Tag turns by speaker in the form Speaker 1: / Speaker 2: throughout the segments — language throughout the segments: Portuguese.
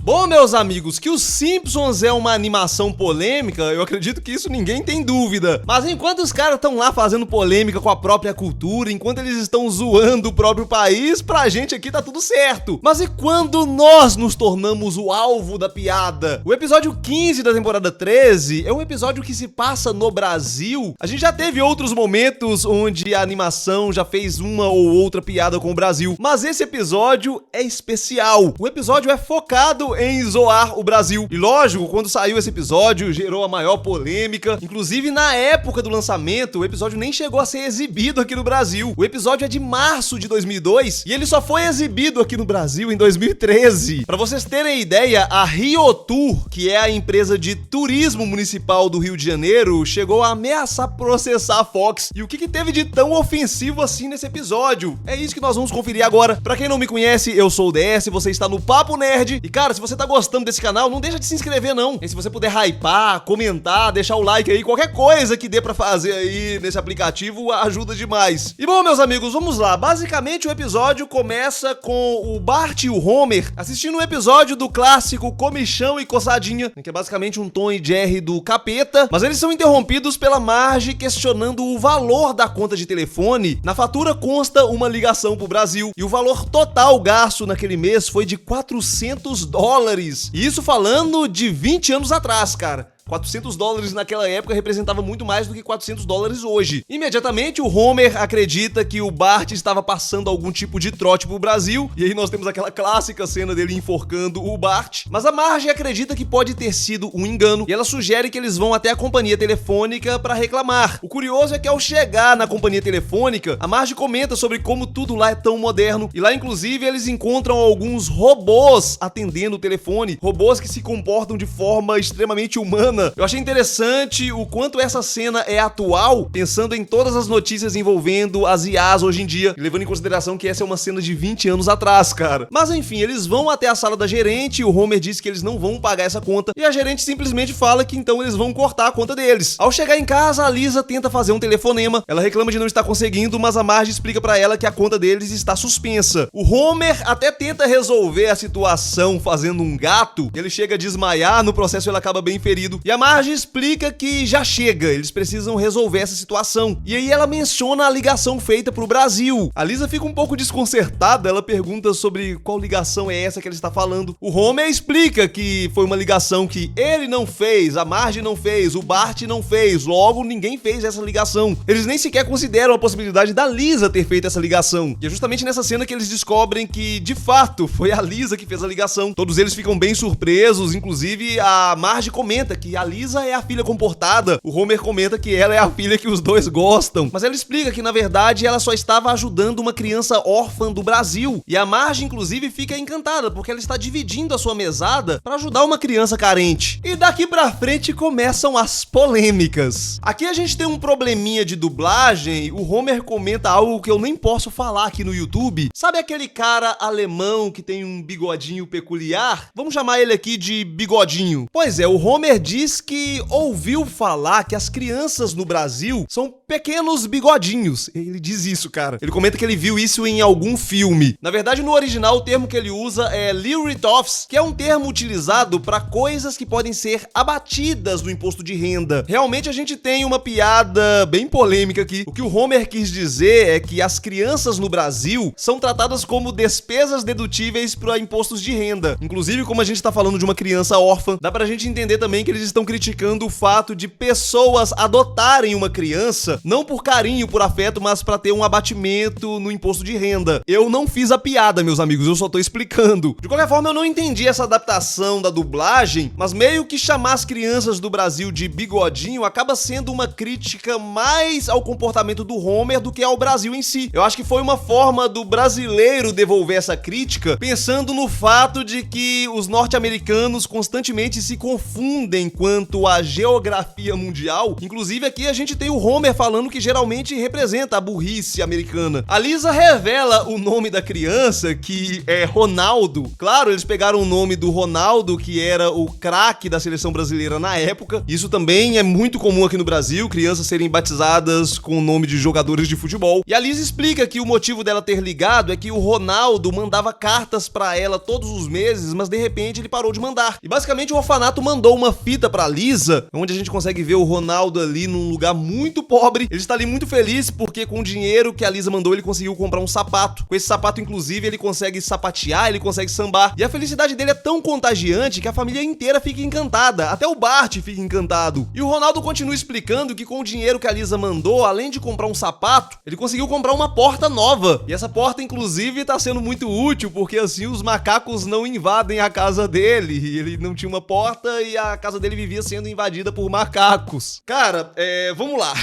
Speaker 1: Bom, meus amigos, que os Simpsons é uma animação polêmica, eu acredito que isso ninguém tem dúvida. Mas enquanto os caras estão lá fazendo polêmica com a própria cultura, enquanto eles estão zoando o próprio país, pra gente aqui tá tudo certo. Mas e quando nós nos tornamos o alvo da piada? O episódio 15 da temporada 13 é um episódio que se passa no Brasil. A gente já teve outros momentos onde a animação já fez uma ou outra piada com o Brasil, mas esse episódio é especial. O episódio é focado em zoar o Brasil. E lógico, quando saiu esse episódio, gerou a maior polêmica. Inclusive, na época do lançamento, o episódio nem chegou a ser exibido aqui no Brasil. O episódio é de março de 2002 e ele só foi exibido aqui no Brasil em 2013. Pra vocês terem ideia, a Rio Tour, que é a empresa de turismo municipal do Rio de Janeiro, chegou a ameaçar processar a Fox. E o que teve de tão ofensivo assim nesse episódio? É isso que nós vamos conferir agora. Pra quem não me conhece, eu sou o DS, você está no Papo Nerd. E cara, se você tá gostando desse canal, não deixa de se inscrever não. E se você puder hypar, comentar, deixar o like aí, qualquer coisa que dê pra fazer aí nesse aplicativo ajuda demais. E bom, meus amigos, vamos lá. Basicamente o episódio começa com o Bart e o Homer assistindo um episódio do clássico Comichão e Coçadinha, que é basicamente um Tom e Jerry do capeta, mas eles são interrompidos pela Marge questionando o valor da conta de telefone. Na fatura consta uma ligação pro Brasil e o valor total gasto naquele mês foi de $400. E isso falando de 20 anos atrás, cara. $400 naquela época representava muito mais do que $400 hoje. Imediatamente, o Homer acredita que o Bart estava passando algum tipo de trote pro Brasil, e aí nós temos aquela clássica cena dele enforcando o Bart. Mas a Marge acredita que pode ter sido um engano, e ela sugere que eles vão até a companhia telefônica para reclamar. O curioso é que ao chegar na companhia telefônica, a Marge comenta sobre como tudo lá é tão moderno, e lá inclusive eles encontram alguns robôs atendendo o telefone, robôs que se comportam de forma extremamente humana. Eu achei interessante o quanto essa cena é atual, pensando em todas as notícias envolvendo as IAs hoje em dia, e levando em consideração que essa é uma cena de 20 anos atrás, cara. Mas enfim, eles vão até a sala da gerente, e o Homer diz que eles não vão pagar essa conta, e a gerente simplesmente fala que então eles vão cortar a conta deles. Ao chegar em casa, a Lisa tenta fazer um telefonema, ela reclama de não estar conseguindo, mas a Marge explica pra ela que a conta deles está suspensa. O Homer até tenta resolver a situação fazendo um gato, ele chega a desmaiar, no processo ele acaba bem ferido, e a Marge explica que já chega, eles precisam resolver essa situação. E aí ela menciona a ligação feita pro Brasil. A Lisa fica um pouco desconcertada, ela pergunta sobre qual ligação é essa que ele está falando. O Homer explica que foi uma ligação que ele não fez, a Marge não fez, o Bart não fez, logo ninguém fez essa ligação. Eles nem sequer consideram a possibilidade da Lisa ter feito essa ligação. E é justamente nessa cena que eles descobrem que, de fato, foi a Lisa que fez a ligação. Todos eles ficam bem surpresos, inclusive a Marge comenta que a Lisa é a filha comportada, o Homer comenta que ela é a filha que os dois gostam, mas ela explica que na verdade ela só estava ajudando uma criança órfã do Brasil, e a Marge inclusive fica encantada porque ela está dividindo a sua mesada para ajudar uma criança carente. E daqui pra frente começam as polêmicas. Aqui a gente tem um probleminha de dublagem, o Homer comenta algo que eu nem posso falar aqui no YouTube. Sabe aquele cara alemão que tem um bigodinho peculiar? Vamos chamar ele aqui de Bigodinho. Pois é, o Homer diz que ouviu falar que as crianças no Brasil são pequenos bigodinhos. Ele diz isso, cara. Ele comenta que ele viu isso em algum filme. Na verdade, no original, o termo que ele usa é Liritoffs, que é um termo utilizado para coisas que podem ser abatidas do imposto de renda. Realmente, a gente tem uma piada bem polêmica aqui. O que o Homer quis dizer é que as crianças no Brasil são tratadas como despesas dedutíveis para impostos de renda. Inclusive, como a gente tá falando de uma criança órfã, dá pra gente entender também que eles estão criticando o fato de pessoas adotarem uma criança, não por carinho, por afeto, mas pra ter um abatimento no imposto de renda. Eu não fiz a piada, meus amigos, eu só tô explicando. De qualquer forma, eu não entendi essa adaptação da dublagem, mas meio que chamar as crianças do Brasil de bigodinho acaba sendo uma crítica mais ao comportamento do Homer do que ao Brasil em si. Eu acho que foi uma forma do brasileiro devolver essa crítica, pensando no fato de que os norte-americanos constantemente se confundem quanto à geografia mundial. Inclusive aqui a gente tem o Homer falando que geralmente representa a burrice americana. A Lisa revela o nome da criança, que é Ronaldo. Claro, eles pegaram o nome do Ronaldo, que era o craque da seleção brasileira na época. Isso também é muito comum aqui no Brasil, crianças serem batizadas com o nome de jogadores de futebol. E a Lisa explica que o motivo dela ter ligado é que o Ronaldo mandava cartas pra ela todos os meses, mas de repente ele parou de mandar. E basicamente o orfanato mandou uma fita pra Lisa, onde a gente consegue ver o Ronaldo ali num lugar muito pobre. Ele está ali muito feliz porque com o dinheiro que a Lisa mandou ele conseguiu comprar um sapato. Com esse sapato, inclusive, ele consegue sapatear, ele consegue sambar. E a felicidade dele é tão contagiante que a família inteira fica encantada. Até o Bart fica encantado. E o Ronaldo continua explicando que com o dinheiro que a Lisa mandou, além de comprar um sapato, ele conseguiu comprar uma porta nova. E essa porta, inclusive, tá sendo muito útil porque assim os macacos não invadem a casa dele. E ele não tinha uma porta e a casa dele vivia sendo invadida por macacos. Cara, vamos lá.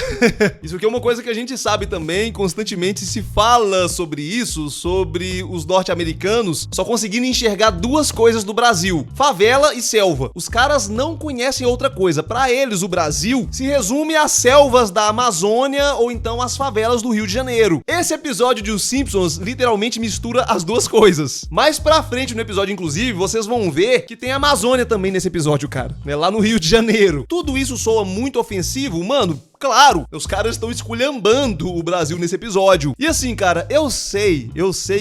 Speaker 1: Isso aqui é uma coisa que a gente sabe também, constantemente se fala sobre isso, sobre os norte-americanos só conseguindo enxergar duas coisas do Brasil: favela e selva. Os caras não conhecem outra coisa. Pra eles, o Brasil se resume às selvas da Amazônia ou então às favelas do Rio de Janeiro. Esse episódio de Os Simpsons literalmente mistura as duas coisas. Mais pra frente no episódio, inclusive, vocês vão ver que tem a Amazônia também nesse episódio, cara, né? Lá no Rio de Janeiro. Tudo isso soa muito ofensivo, mano. Claro, os caras estão esculhambando o Brasil nesse episódio. E assim, cara, eu sei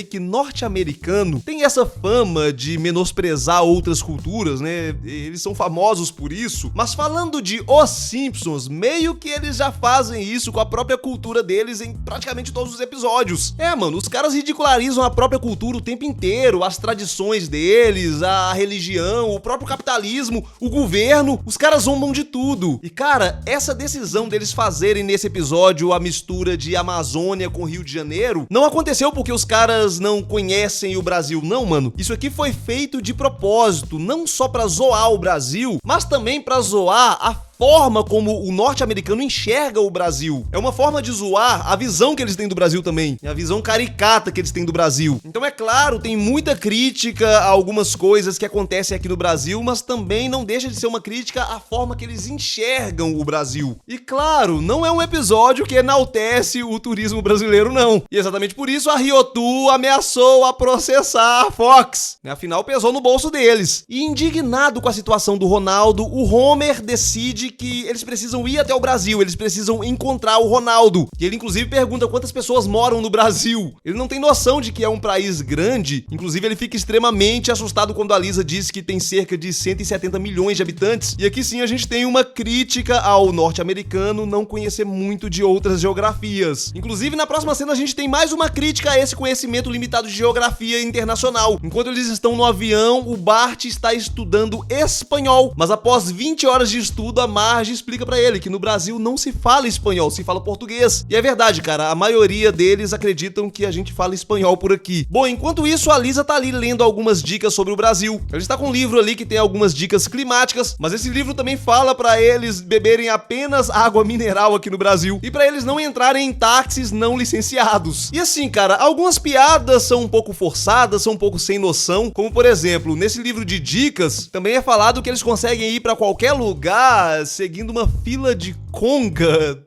Speaker 1: que norte-americano tem essa fama de menosprezar outras culturas, né? Eles são famosos por isso. Mas falando de Os Simpsons, meio que eles já fazem isso com a própria cultura deles em praticamente todos os episódios. Mano, os caras ridicularizam a própria cultura o tempo inteiro, as tradições deles, a religião, o próprio capitalismo, o governo. Os caras zombam de tudo. E, cara, essa decisão deles fazerem nesse episódio a mistura de Amazônia com Rio de Janeiro não aconteceu porque os caras não conhecem o Brasil, não, mano. Isso aqui foi feito de propósito, não só pra zoar o Brasil, mas também pra zoar a forma como o norte-americano enxerga o Brasil. É uma forma de zoar a visão que eles têm do Brasil também, a visão caricata que eles têm do Brasil. Então é claro, tem muita crítica a algumas coisas que acontecem aqui no Brasil, mas também não deixa de ser uma crítica à forma que eles enxergam o Brasil. E claro, não é um episódio que enaltece o turismo brasileiro, não. E exatamente por isso a Ryotu ameaçou a processar a Fox. Afinal, pesou no bolso deles. E indignado com a situação do Ronaldo, o Homer decide que eles precisam ir até o Brasil, eles precisam encontrar o Ronaldo. E ele inclusive pergunta quantas pessoas moram no Brasil. Ele não tem noção de que é um país grande, inclusive ele fica extremamente assustado quando a Lisa diz que tem cerca de 170 milhões de habitantes. E aqui sim a gente tem uma crítica ao norte-americano não conhecer muito de outras geografias. Inclusive na próxima cena a gente tem mais uma crítica a esse conhecimento limitado de geografia internacional. Enquanto eles estão no avião, o Bart está estudando espanhol, mas após 20 horas de estudo, a Marge explica pra ele que no Brasil não se fala espanhol, se fala português. E é verdade, cara, a maioria deles acreditam que a gente fala espanhol por aqui. Bom, enquanto isso, a Lisa tá ali lendo algumas dicas sobre o Brasil. Ela está com um livro ali que tem algumas dicas climáticas, mas esse livro também fala pra eles beberem apenas água mineral aqui no Brasil e pra eles não entrarem em táxis não licenciados. E assim, cara, algumas piadas são um pouco forçadas, são um pouco sem noção, como por exemplo, nesse livro de dicas, também é falado que eles conseguem ir pra qualquer lugar seguindo uma fila de conga.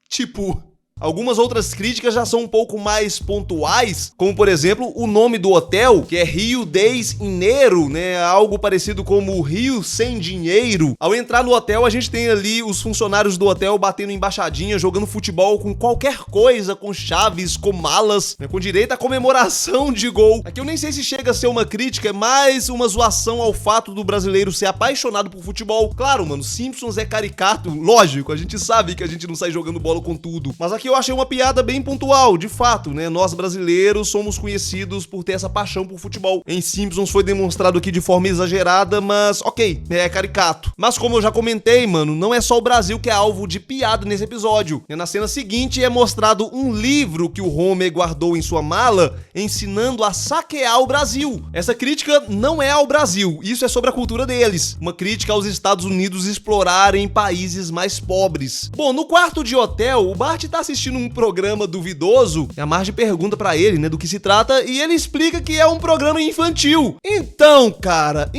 Speaker 1: Tipo, algumas outras críticas já são um pouco mais pontuais, como por exemplo o nome do hotel, que é Rio de Janeiro, né? Algo parecido como Rio sem dinheiro. Ao entrar no hotel, a gente tem ali os funcionários do hotel batendo embaixadinha, jogando futebol com qualquer coisa, com chaves, com malas, né? Com direito à comemoração de gol. Aqui eu nem sei se chega a ser uma crítica, é mais uma zoação ao fato do brasileiro ser apaixonado por futebol. Claro, mano, Simpsons é caricato, lógico, a gente sabe que a gente não sai jogando bola com tudo, mas aqui eu achei uma piada bem pontual, de fato, né? Nós brasileiros somos conhecidos por ter essa paixão por futebol. Em Simpsons foi demonstrado aqui de forma exagerada, mas ok, é caricato. Mas como eu já comentei, mano, não é só o Brasil que é alvo de piada nesse episódio. Na cena seguinte é mostrado um livro que o Homer guardou em sua mala, ensinando a saquear o Brasil. Essa crítica não é ao Brasil, isso é sobre a cultura deles. Uma crítica aos Estados Unidos explorarem países mais pobres. Bom, no quarto de hotel, o Bart tá assistindo assistindo um programa duvidoso, e a Marge pergunta pra ele, né, do que se trata, e ele explica que é um programa infantil. Então, cara,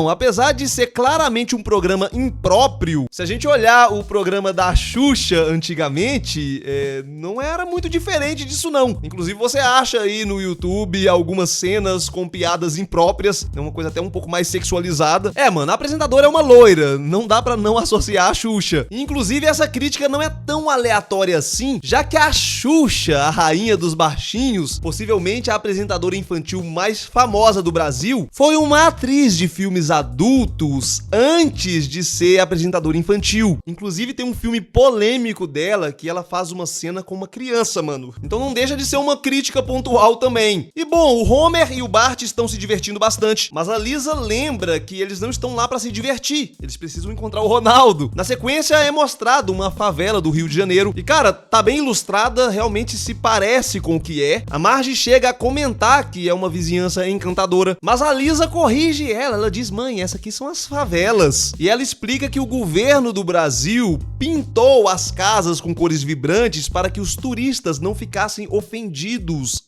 Speaker 1: apesar de ser claramente um programa impróprio, se a gente olhar o programa da Xuxa antigamente, não era muito diferente disso não. Inclusive você acha aí no YouTube algumas cenas com piadas impróprias, é uma coisa até um pouco mais sexualizada. Mano, a apresentadora é uma loira, não dá pra não associar a Xuxa. Inclusive essa crítica não é tão aleatória assim, já que a Xuxa, a rainha dos baixinhos, possivelmente a apresentadora infantil mais famosa do Brasil, foi uma atriz de filmes adultos antes de ser apresentadora infantil. Inclusive tem um filme polêmico dela que ela faz uma cena com uma criança, mano. Então não deixa de ser uma crítica pontual também. E bom, o Homer e o Bart estão se divertindo bastante, mas a Lisa lembra que eles não estão lá pra se divertir, eles precisam encontrar o Ronaldo. Na sequência é mostrado uma favela do Rio de Janeiro e cara, tá bem ilustrada, realmente se parece com o que é. A Marge chega a comentar que é uma vizinhança encantadora, mas a Lisa corrige ela diz, mãe, essa aqui são as favelas. E ela explica que o governo do Brasil pintou as casas com cores vibrantes para que os turistas não ficassem ofendidos.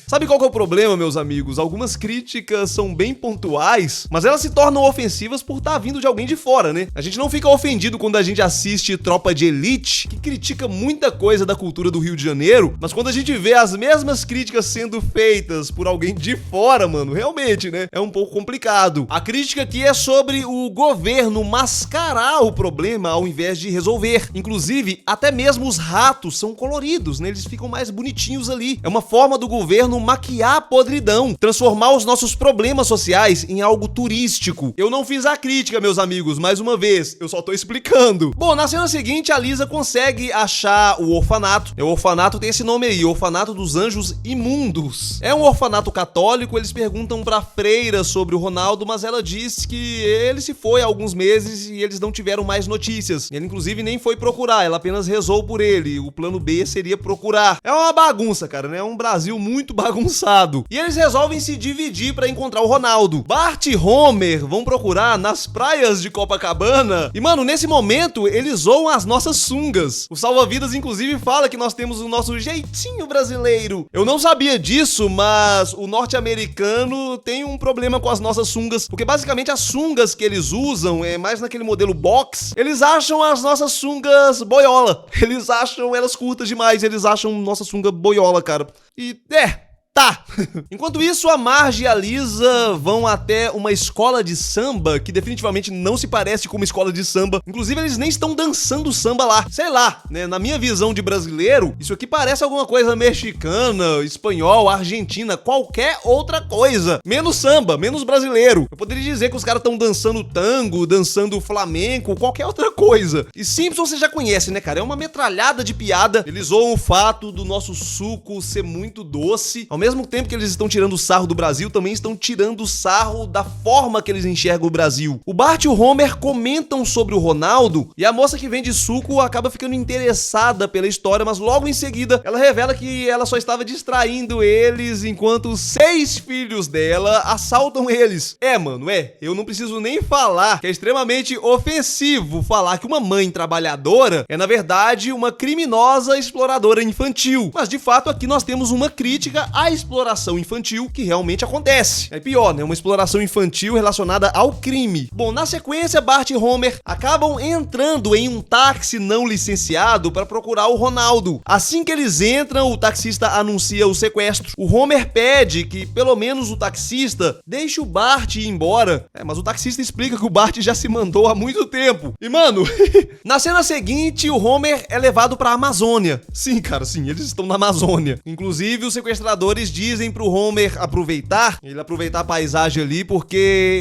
Speaker 1: Sabe qual que é o problema, meus amigos? Algumas críticas são bem pontuais, mas elas se tornam ofensivas por estar vindo de alguém de fora, né? A gente não fica ofendido quando a gente assiste Tropa de Elite, que critica muita coisa da cultura do Rio de Janeiro, mas quando a gente vê as mesmas críticas sendo feitas por alguém de fora, mano, realmente, né? É um pouco complicado. A crítica aqui é sobre o governo mascarar o problema ao invés de resolver. Inclusive, até mesmo os ratos são coloridos, né? Eles ficam mais bonitinhos ali. É uma forma do governo maquiar a podridão, transformar os nossos problemas sociais em algo turístico. Eu não fiz a crítica, meus amigos, mais uma vez, eu só tô explicando. Bom, na cena seguinte, a Lisa consegue achar o orfanato. O orfanato tem esse nome aí, Orfanato dos Anjos Imundos. É um orfanato católico, eles perguntam pra freira sobre o Ronaldo, mas ela diz que ele se foi há alguns meses e eles não tiveram mais notícias. Ele, inclusive, nem foi procurar, ela apenas rezou por ele. O plano B seria procurar. É uma bagunça, cara, né? É um Brasil muito bagunçado. E eles resolvem se dividir pra encontrar o Ronaldo. Bart e Homer vão procurar nas praias de Copacabana. E, mano, nesse momento, eles zoam as nossas sungas. O salva-vidas, inclusive, fala que nós temos o nosso jeitinho brasileiro. Eu não sabia disso, mas o norte-americano tem um problema com as nossas sungas, porque basicamente as sungas que eles usam é mais naquele modelo box. Eles acham as nossas sungas boiola. Eles acham elas curtas demais. Eles acham nossa sunga boiola, cara. E tá. Enquanto isso, a Marge e a Lisa vão até uma escola de samba que definitivamente não se parece com uma escola de samba. Inclusive, eles nem estão dançando samba lá. Sei lá, né? Na minha visão de brasileiro, isso aqui parece alguma coisa mexicana, espanhol, argentina, qualquer outra coisa. Menos samba, menos brasileiro. Eu poderia dizer que os caras estão dançando tango, dançando flamenco, qualquer outra coisa. E Simpsons você já conhece, né, cara? É uma metralhada de piada. Eles zoam o fato do nosso suco ser muito doce. Ao mesmo tempo que eles estão tirando sarro do Brasil, também estão tirando sarro da forma que eles enxergam o Brasil. O Bart e o Homer comentam sobre o Ronaldo e a moça que vende suco acaba ficando interessada pela história, mas logo em seguida ela revela que ela só estava distraindo eles enquanto os 6 filhos dela assaltam eles. Mano, eu não preciso nem falar que é extremamente ofensivo falar que uma mãe trabalhadora é, na verdade, uma criminosa exploradora infantil. Mas, de fato, aqui nós temos uma crítica à exploração infantil que realmente acontece. É pior, né? Uma exploração infantil relacionada ao crime. Bom, na sequência, Bart e Homer acabam entrando em um táxi não licenciado para procurar o Ronaldo. Assim que eles entram, o taxista anuncia o sequestro. O Homer pede que pelo menos o taxista deixe o Bart ir embora. Mas o taxista explica que o Bart já se mandou há muito tempo. E, mano, na cena seguinte, o Homer é levado pra Amazônia. Sim, cara, sim, eles estão na Amazônia. Inclusive, os sequestradores dizem pro Homer aproveitar a paisagem ali, porque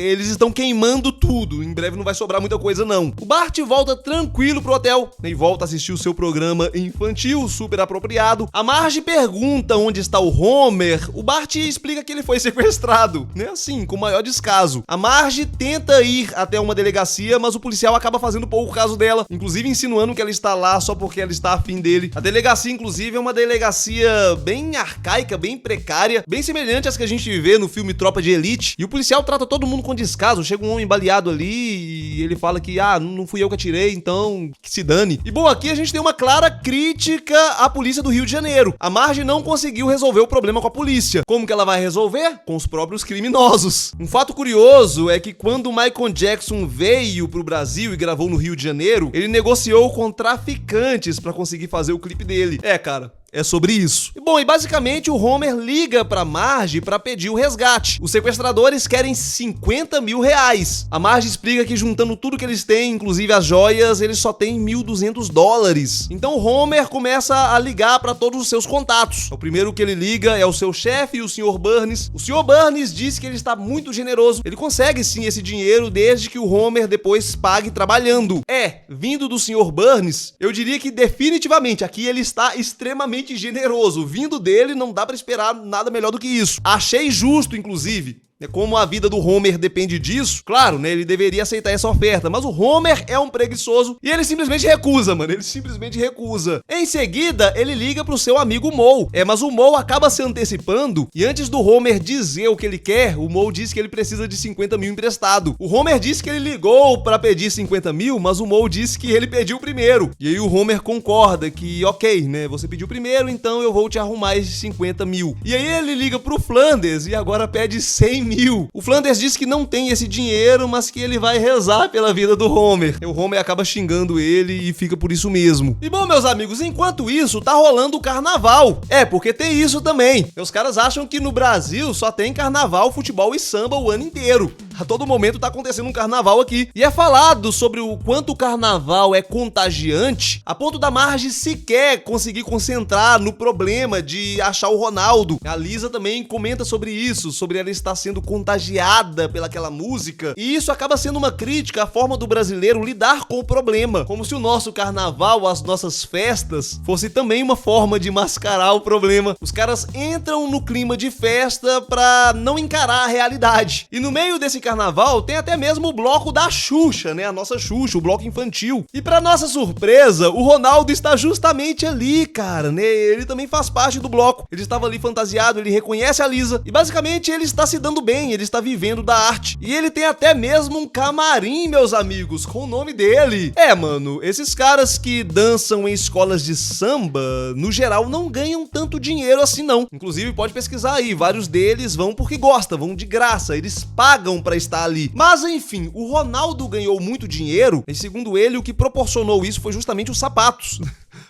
Speaker 1: eles estão queimando tudo. Em breve não vai sobrar muita coisa, não. O Bart volta tranquilo pro hotel e volta a assistir o seu programa infantil, super apropriado. A Marge pergunta onde está o Homer. O Bart explica que ele foi sequestrado, né? Assim, com o maior descaso. A Marge tenta ir até uma delegacia, mas o policial acaba fazendo pouco caso dela, inclusive insinuando que ela está lá só porque ela está afim dele. A delegacia, inclusive, é uma delegacia bem arcaica, bem precária, bem semelhante às que a gente vê no filme Tropa de Elite, e o policial trata todo mundo com descaso. Chega um homem baleado ali e ele fala que, não fui eu que atirei, então que se dane. E bom, aqui a gente tem uma clara crítica à polícia do Rio de Janeiro. A Marge não conseguiu resolver o problema com a polícia. Como que ela vai resolver? Com os próprios criminosos. Um fato curioso é que quando o Michael Jackson veio pro Brasil e gravou no Rio de Janeiro, ele negociou com traficantes pra conseguir fazer o clipe dele. Cara, é sobre isso. E basicamente o Homer liga pra Marge pra pedir o resgate. Os sequestradores querem 50 mil reais. A Marge explica que juntando tudo que eles têm, inclusive as joias, eles só têm $1.200. Então o Homer começa a ligar pra todos os seus contatos. O primeiro que ele liga é o seu chefe, o Sr. Burns. O Sr. Burns diz que ele está muito generoso. Ele consegue sim esse dinheiro desde que o Homer depois pague trabalhando. Vindo do Sr. Burns, eu diria que definitivamente aqui ele está extremamente generoso. Vindo dele, não dá pra esperar nada melhor do que isso. Achei justo, inclusive. Como a vida do Homer depende disso, claro, né, ele deveria aceitar essa oferta, mas o Homer é um preguiçoso e ele simplesmente recusa, mano, ele simplesmente recusa. Em seguida, ele liga pro seu amigo Moe, mas o Moe acaba se antecipando e antes do Homer dizer o que ele quer, o Moe diz que ele precisa de 50 mil emprestado. O Homer disse que ele ligou pra pedir 50 mil, mas o Moe disse que ele pediu primeiro. E aí o Homer concorda que, ok, né, você pediu primeiro, então eu vou te arrumar esses 50 mil. E aí ele liga pro Flanders e agora pede 100 mil. O Flanders diz que não tem esse dinheiro, mas que ele vai rezar pela vida do Homer. E o Homer acaba xingando ele e fica por isso mesmo. E bom, meus amigos, enquanto isso, tá rolando o carnaval. Porque tem isso também. Os caras acham que no Brasil só tem carnaval, futebol e samba o ano inteiro. A todo momento tá acontecendo um carnaval aqui. E é falado sobre o quanto o carnaval é contagiante, a ponto da Marge sequer conseguir concentrar no problema de achar o Ronaldo. A Lisa também comenta sobre isso, sobre ela estar sendo contagiada pelaquela música. E isso acaba sendo uma crítica à forma do brasileiro lidar com o problema. Como se o nosso carnaval, as nossas festas, fosse também uma forma de mascarar o problema. Os caras entram no clima de festa pra não encarar a realidade. E no meio desse carnaval tem até mesmo o bloco da Xuxa, né? A nossa Xuxa, o bloco infantil. E pra nossa surpresa, o Ronaldo está justamente ali, cara, né? Ele também faz parte do bloco. Ele estava ali fantasiado, ele reconhece a Lisa e basicamente ele está se dando bem, ele está vivendo da arte. E ele tem até mesmo um camarim, meus amigos, com o nome dele. Mano, esses caras que dançam em escolas de samba, no geral, não ganham tanto dinheiro assim não. Inclusive, pode pesquisar aí, vários deles vão porque gostam, vão de graça, eles pagam pra estar ali. Mas enfim, o Ronaldo ganhou muito dinheiro e segundo ele, o que proporcionou isso foi justamente os sapatos.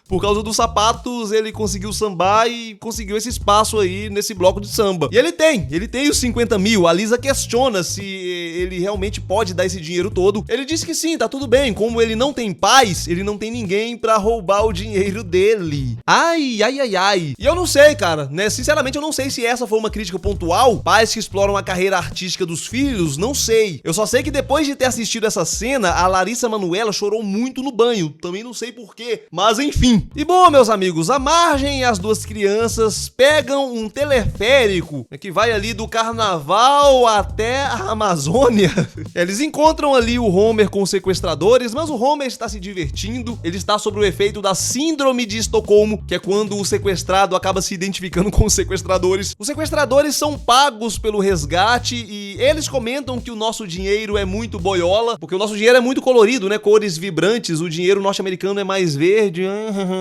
Speaker 1: Por causa dos sapatos, ele conseguiu sambar e conseguiu esse espaço aí nesse bloco de samba. E ele tem os 50 mil. A Lisa questiona se ele realmente pode dar esse dinheiro todo. Ele disse que sim, tá tudo bem. Como ele não tem pais, ele não tem ninguém pra roubar o dinheiro dele. Ai. E eu não sei, cara, né? Sinceramente, eu não sei se essa foi uma crítica pontual. Pais que exploram a carreira artística dos filhos, não sei. Eu só sei que depois de ter assistido essa cena, a Larissa Manoela chorou muito no banho. Também não sei porquê, mas enfim. E bom, meus amigos, a Marge e as duas crianças pegam um teleférico que vai ali do carnaval até a Amazônia. Eles encontram ali o Homer com os sequestradores, mas o Homer está se divertindo, ele está sob o efeito da síndrome de Estocolmo, que é quando o sequestrado acaba se identificando com os sequestradores. Os sequestradores são pagos pelo resgate e eles comentam que o nosso dinheiro é muito boiola, porque o nosso dinheiro é muito colorido, né? Cores vibrantes, o dinheiro norte-americano é mais verde.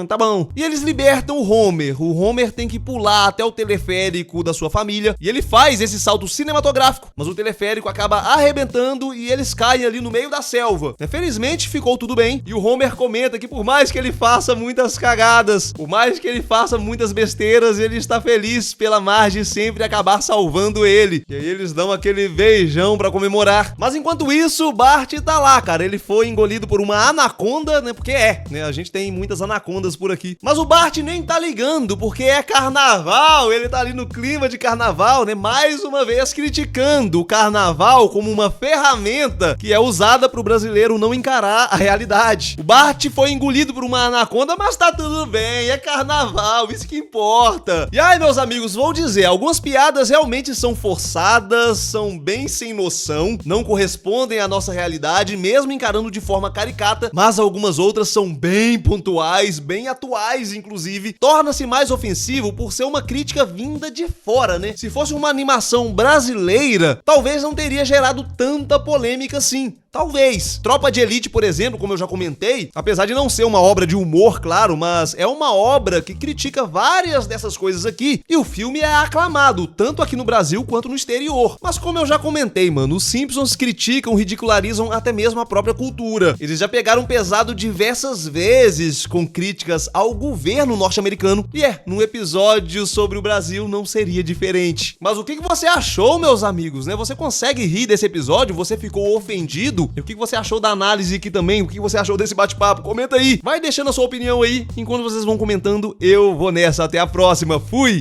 Speaker 1: Tá bom. E eles libertam o Homer. O Homer tem que pular até o teleférico da sua família e ele faz esse salto cinematográfico, mas o teleférico acaba arrebentando e eles caem ali no meio da selva. Felizmente ficou tudo bem e o Homer comenta que por mais que ele faça muitas cagadas, por mais que ele faça muitas besteiras, ele está feliz pela Marge sempre acabar salvando ele. E aí eles dão aquele beijão pra comemorar. Mas enquanto isso, o Bart tá lá, cara. Ele foi engolido por uma anaconda, né? Porque né? A gente tem muitas anacondas por aqui. Mas o Bart nem tá ligando, porque é carnaval, ele tá ali no clima de carnaval, né? Mais uma vez criticando o carnaval como uma ferramenta que é usada pro brasileiro não encarar a realidade. O Bart foi engolido por uma anaconda, mas tá tudo bem, é carnaval, isso que importa. E aí, meus amigos, vou dizer, algumas piadas realmente são forçadas, são bem sem noção, não correspondem à nossa realidade, mesmo encarando de forma caricata, mas algumas outras são bem pontuais, bem atuais, inclusive, torna-se mais ofensivo por ser uma crítica vinda de fora, né? Se fosse uma animação brasileira, talvez não teria gerado tanta polêmica assim. Talvez. Tropa de Elite, por exemplo, como eu já comentei, apesar de não ser uma obra de humor, claro, mas é uma obra que critica várias dessas coisas aqui, e o filme é aclamado, tanto aqui no Brasil quanto no exterior. Mas como eu já comentei, mano, os Simpsons criticam, ridicularizam até mesmo a própria cultura. Eles já pegaram pesado diversas vezes com críticas ao governo norte-americano, e num episódio sobre o Brasil não seria diferente. Mas o que você achou, meus amigos, né? Você consegue rir desse episódio? Você ficou ofendido? E o que você achou da análise aqui também? O que você achou desse bate-papo? Comenta aí, vai deixando a sua opinião aí. Enquanto vocês vão comentando, eu vou nessa. Até a próxima, fui!